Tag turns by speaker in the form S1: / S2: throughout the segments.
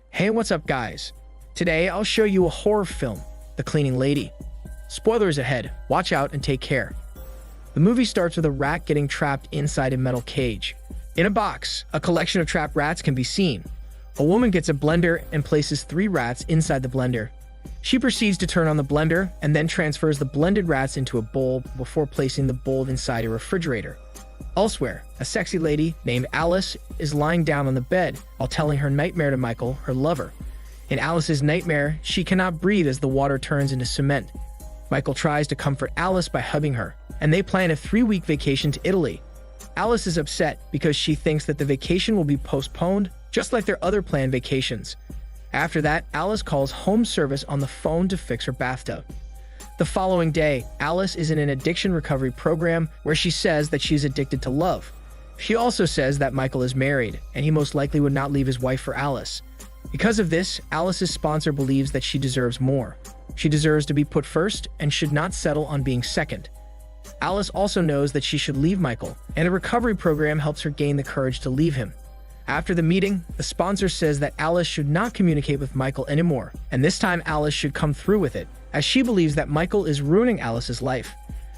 S1: Hey, what's up guys? Today I'll show you a horror film, The Cleaning Lady. Spoilers ahead, watch out and take care. The movie starts with a rat getting trapped inside a metal cage. In a box, a collection of trapped rats can be seen. A woman gets a blender and places 3 rats inside the blender. She proceeds to turn on the blender and then transfers the blended rats into a bowl before placing the bowl inside a refrigerator. Elsewhere, a sexy lady named Alice is lying down on the bed while telling her nightmare to Michael, her lover. In Alice's nightmare, she cannot breathe as the water turns into cement. Michael tries to comfort Alice by hugging her, and they plan a 3-week vacation to Italy. Alice is upset because she thinks that the vacation will be postponed, just like their other planned vacations. After that, Alice calls home service on the phone to fix her bathtub. The following day, Alice is in an addiction recovery program where she says that she's addicted to love. She also says that Michael is married, and he most likely would not leave his wife for Alice. Because of this, Alice's sponsor believes that she deserves more. She deserves to be put first and should not settle on being second. Alice also knows that she should leave Michael, and a recovery program helps her gain the courage to leave him. After the meeting, the sponsor says that Alice should not communicate with Michael anymore, and this time Alice should come through with it, as she believes that Michael is ruining Alice's life.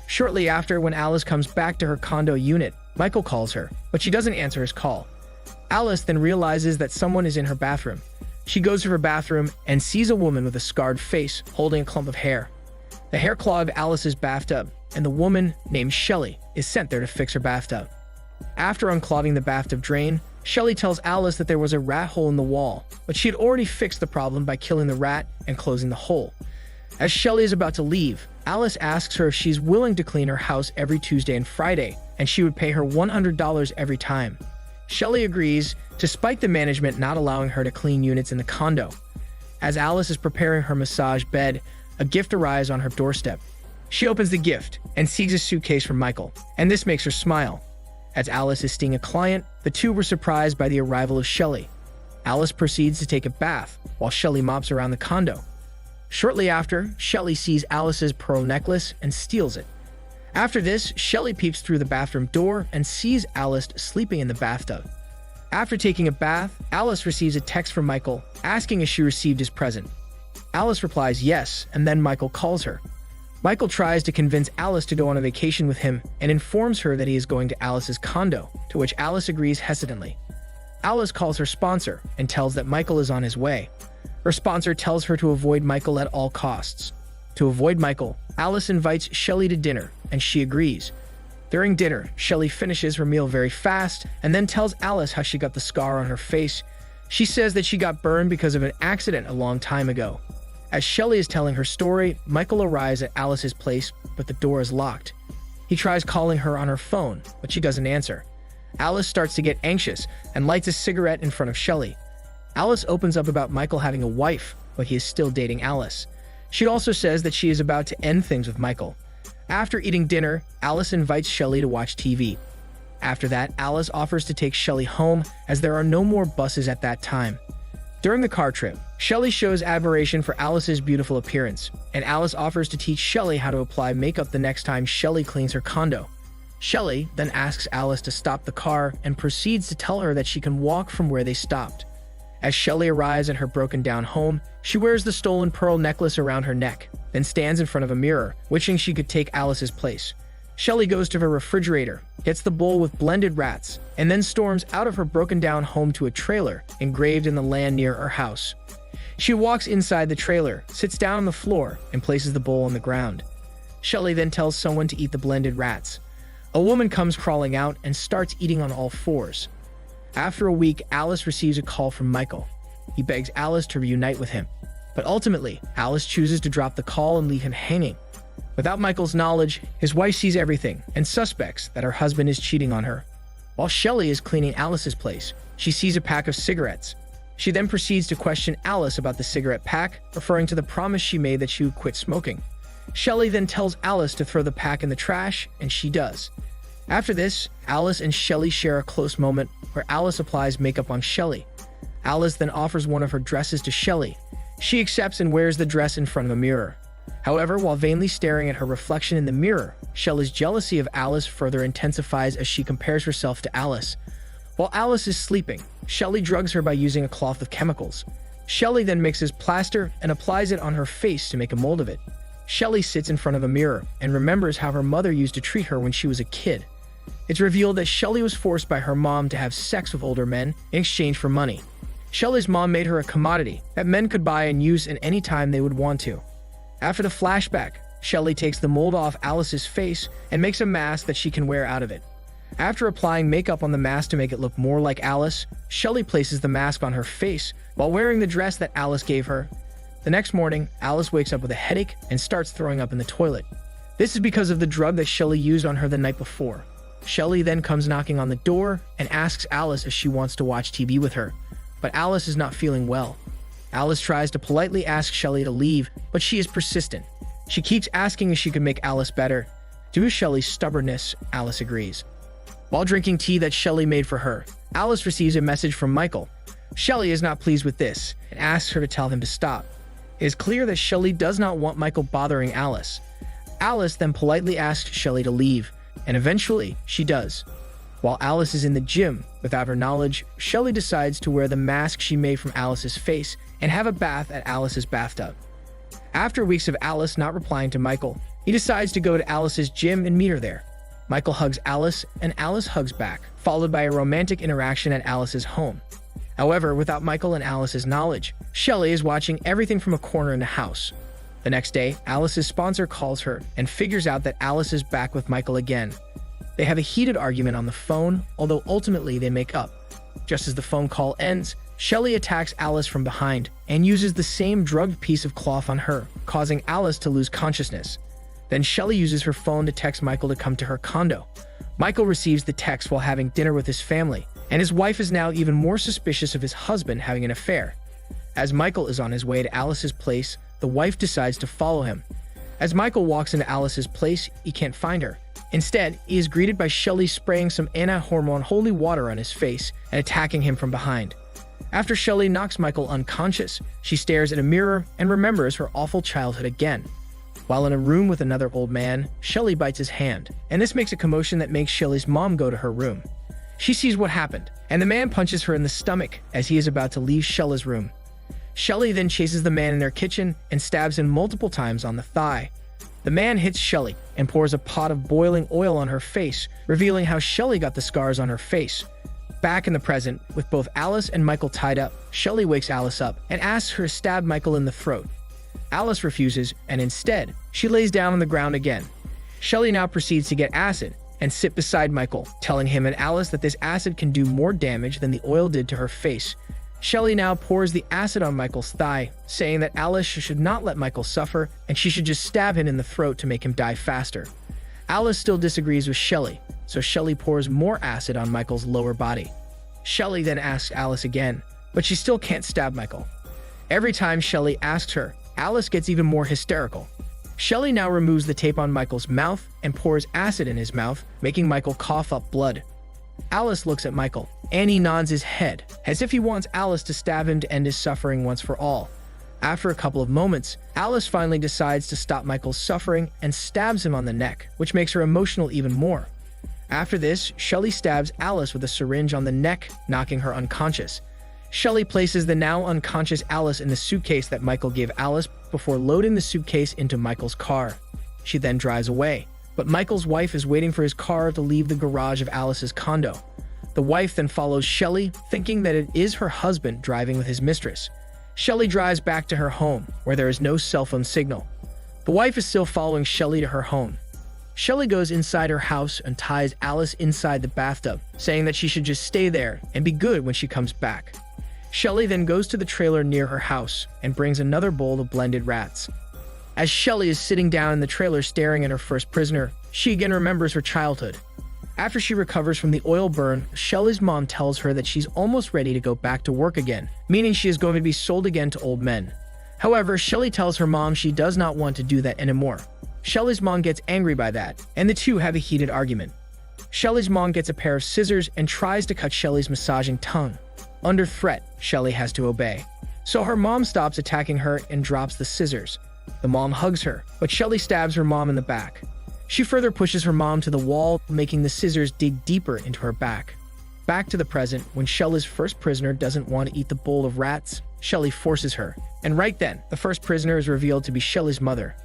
S1: Shortly after, when Alice comes back to her condo unit, Michael calls her, but she doesn't answer his call. Alice then realizes that someone is in her bathroom. She goes to her bathroom and sees a woman with a scarred face holding a clump of hair. The hair clogged Alice's bathtub, and the woman, named Shelly, is sent there to fix her bathtub. After unclogging the bathtub drain, Shelly tells Alice that there was a rat hole in the wall, but she had already fixed the problem by killing the rat and closing the hole. As Shelly is about to leave, Alice asks her if she's willing to clean her house every Tuesday and Friday, and she would pay her $100 every time. Shelly agrees, despite the management not allowing her to clean units in the condo. As Alice is preparing her massage bed, a gift arrives on her doorstep. She opens the gift and sees a suitcase from Michael, and this makes her smile. As Alice is seeing a client, the two were surprised by the arrival of Shelly. Alice proceeds to take a bath while Shelly mops around the condo. Shortly after, Shelly sees Alice's pearl necklace and steals it. After this, Shelly peeps through the bathroom door and sees Alice sleeping in the bathtub. After taking a bath, Alice receives a text from Michael asking if she received his present. Alice replies yes, and then Michael calls her. Michael tries to convince Alice to go on a vacation with him and informs her that he is going to Alice's condo, to which Alice agrees hesitantly. Alice calls her sponsor and tells that Michael is on his way. Her sponsor tells her to avoid Michael at all costs. To avoid Michael, Alice invites Shelly to dinner, and she agrees. During dinner, Shelly finishes her meal very fast and then tells Alice how she got the scar on her face. She says that she got burned because of an accident a long time ago. As Shelly is telling her story, Michael arrives at Alice's place, but the door is locked. He tries calling her on her phone, but she doesn't answer. Alice starts to get anxious and lights a cigarette in front of Shelly. Alice opens up about Michael having a wife, but he is still dating Alice. She also says that she is about to end things with Michael. After eating dinner, Alice invites Shelly to watch TV. After that, Alice offers to take Shelly home as there are no more buses at that time. During the car trip, Shelly shows admiration for Alice's beautiful appearance, and Alice offers to teach Shelly how to apply makeup the next time Shelly cleans her condo. Shelly then asks Alice to stop the car and proceeds to tell her that she can walk from where they stopped. As Shelly arrives in her broken-down home, she wears the stolen pearl necklace around her neck, then stands in front of a mirror, wishing she could take Alice's place. Shelly goes to her refrigerator, gets the bowl with blended rats, and then storms out of her broken-down home to a trailer engraved in the land near her house. She walks inside the trailer, sits down on the floor, and places the bowl on the ground. Shelly then tells someone to eat the blended rats. A woman comes crawling out and starts eating on all fours. After a week, Alice receives a call from Michael. He begs Alice to reunite with him, but ultimately, Alice chooses to drop the call and leave him hanging. Without Michael's knowledge, his wife sees everything and suspects that her husband is cheating on her. While Shelly is cleaning Alice's place, she sees a pack of cigarettes. She then proceeds to question Alice about the cigarette pack, referring to the promise she made that she would quit smoking. Shelly then tells Alice to throw the pack in the trash, and she does. After this, Alice and Shelly share a close moment where Alice applies makeup on Shelly. Alice then offers one of her dresses to Shelly. She accepts and wears the dress in front of a mirror. However, while vainly staring at her reflection in the mirror, Shelley's jealousy of Alice further intensifies as she compares herself to Alice. While Alice is sleeping, Shelley drugs her by using a cloth with chemicals. Shelley then mixes plaster and applies it on her face to make a mold of it. Shelley sits in front of a mirror and remembers how her mother used to treat her when she was a kid. It's revealed that Shelley was forced by her mom to have sex with older men in exchange for money. Shelley's mom made her a commodity that men could buy and use at any time they would want to. After the flashback, Shelley takes the mold off Alice's face and makes a mask that she can wear out of it. After applying makeup on the mask to make it look more like Alice, Shelley places the mask on her face while wearing the dress that Alice gave her. The next morning, Alice wakes up with a headache and starts throwing up in the toilet. This is because of the drug that Shelley used on her the night before. Shelley then comes knocking on the door and asks Alice if she wants to watch TV with her, but Alice is not feeling well. Alice tries to politely ask Shelley to leave, but she is persistent. She keeps asking if she could make Alice better. Due to Shelley's stubbornness, Alice agrees. While drinking tea that Shelley made for her, Alice receives a message from Michael. Shelley is not pleased with this and asks her to tell him to stop. It is clear that Shelley does not want Michael bothering Alice. Alice then politely asks Shelley to leave, and eventually she does. While Alice is in the gym, without her knowledge, Shelley decides to wear the mask she made from Alice's face and have a bath at Alice's bathtub. After weeks of Alice not replying to Michael, he decides to go to Alice's gym and meet her there. Michael hugs Alice, and Alice hugs back, followed by a romantic interaction at Alice's home. However, without Michael and Alice's knowledge, Shelley is watching everything from a corner in the house. The next day, Alice's sponsor calls her and figures out that Alice is back with Michael again. They have a heated argument on the phone, although ultimately they make up. Just as the phone call ends, Shelley attacks Alice from behind and uses the same drugged piece of cloth on her, causing Alice to lose consciousness. Then Shelley uses her phone to text Michael to come to her condo. Michael receives the text while having dinner with his family, and his wife is now even more suspicious of his husband having an affair. As Michael is on his way to Alice's place, the wife decides to follow him. As Michael walks into Alice's place, he can't find her. Instead, he is greeted by Shelley spraying some anti-hormone holy water on his face and attacking him from behind. After Shelley knocks Michael unconscious, she stares at a mirror and remembers her awful childhood again. While in a room with another old man, Shelley bites his hand, and this makes a commotion that makes Shelley's mom go to her room. She sees what happened, and the man punches her in the stomach as he is about to leave Shelley's room. Shelley then chases the man in their kitchen and stabs him multiple times on the thigh. The man hits Shelley and pours a pot of boiling oil on her face, revealing how Shelley got the scars on her face. Back in the present, with both Alice and Michael tied up, Shelley wakes Alice up and asks her to stab Michael in the throat. Alice refuses, and instead, she lays down on the ground again. Shelley now proceeds to get acid and sit beside Michael, telling him and Alice that this acid can do more damage than the oil did to her face. Shelley now pours the acid on Michael's thigh, saying that Alice should not let Michael suffer and she should just stab him in the throat to make him die faster. Alice still disagrees with Shelley, so Shelley pours more acid on Michael's lower body. Shelley then asks Alice again, but she still can't stab Michael. Every time Shelley asks her, Alice gets even more hysterical. Shelley now removes the tape on Michael's mouth and pours acid in his mouth, making Michael cough up blood. Alice looks at Michael, and he nods his head, as if he wants Alice to stab him to end his suffering once for all. After a couple of moments, Alice finally decides to stop Michael's suffering and stabs him on the neck, which makes her emotional even more. After this, Shelley stabs Alice with a syringe on the neck, knocking her unconscious. Shelley places the now unconscious Alice in the suitcase that Michael gave Alice before loading the suitcase into Michael's car. She then drives away, but Michael's wife is waiting for his car to leave the garage of Alice's condo. The wife then follows Shelley, thinking that it is her husband driving with his mistress. Shelley drives back to her home, where there is no cell phone signal. The wife is still following Shelley to her home. Shelley goes inside her house and ties Alice inside the bathtub, saying that she should just stay there and be good when she comes back. Shelley then goes to the trailer near her house and brings another bowl of blended rats. As Shelley is sitting down in the trailer staring at her first prisoner, she again remembers her childhood. After she recovers from the oil burn, Shelley's mom tells her that she's almost ready to go back to work again, meaning she is going to be sold again to old men. However, Shelley tells her mom she does not want to do that anymore. Shelley's mom gets angry by that, and the two have a heated argument. Shelley's mom gets a pair of scissors and tries to cut Shelley's massaging tongue. Under threat, Shelley has to obey. So her mom stops attacking her and drops the scissors. The mom hugs her, but Shelly stabs her mom in the back. She further pushes her mom to the wall, making the scissors dig deeper into her back. Back to the present, when Shelly's first prisoner doesn't want to eat the bowl of rats, Shelly forces her. And right then, the first prisoner is revealed to be Shelly's mother.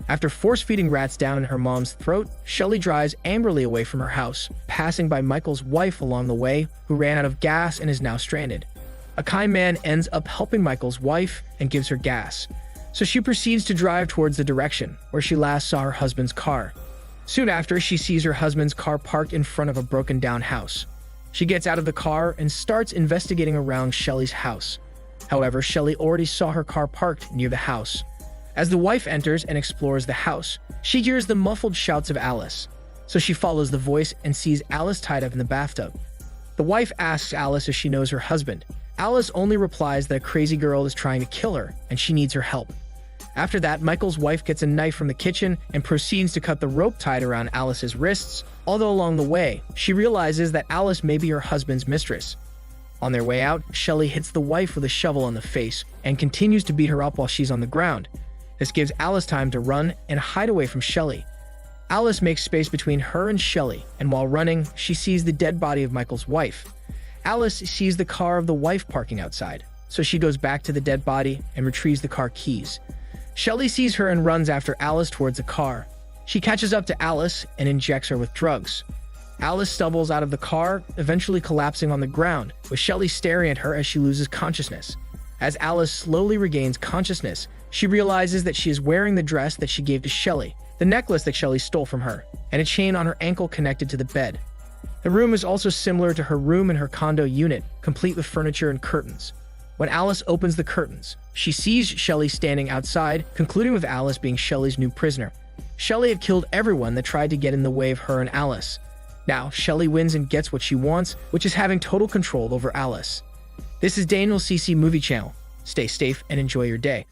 S1: After force-feeding rats down in her mom's throat, Shelly drives angrily away from her house, passing by Michael's wife along the way, who ran out of gas and is now stranded. A kind man ends up helping Michael's wife and gives her gas, so she proceeds to drive towards the direction where she last saw her husband's car. Soon after, she sees her husband's car parked in front of a broken-down house. She gets out of the car and starts investigating around Shelly's house. However, Shelly already saw her car parked near the house. As the wife enters and explores the house, she hears the muffled shouts of Alice. So she follows the voice and sees Alice tied up in the bathtub. The wife asks Alice if she knows her husband. Alice only replies that a crazy girl is trying to kill her and she needs her help. After that, Michael's wife gets a knife from the kitchen and proceeds to cut the rope tied around Alice's wrists, although along the way, she realizes that Alice may be her husband's mistress. On their way out, Shelly hits the wife with a shovel on the face and continues to beat her up while she's on the ground. This gives Alice time to run and hide away from Shelly. Alice makes space between her and Shelly, and while running, she sees the dead body of Michael's wife. Alice sees the car of the wife parking outside, so she goes back to the dead body and retrieves the car keys. Shelly sees her and runs after Alice towards the car. She catches up to Alice and injects her with drugs. Alice stumbles out of the car, eventually collapsing on the ground, with Shelly staring at her as she loses consciousness. As Alice slowly regains consciousness, she realizes that she is wearing the dress that she gave to Shelly, the necklace that Shelly stole from her, and a chain on her ankle connected to the bed. The room is also similar to her room in her condo unit, complete with furniture and curtains. When Alice opens the curtains, she sees Shelly standing outside, concluding with Alice being Shelly's new prisoner. Shelly had killed everyone that tried to get in the way of her and Alice. Now, Shelly wins and gets what she wants, which is having total control over Alice. This is Daniel CC Movie Channel. Stay safe and enjoy your day.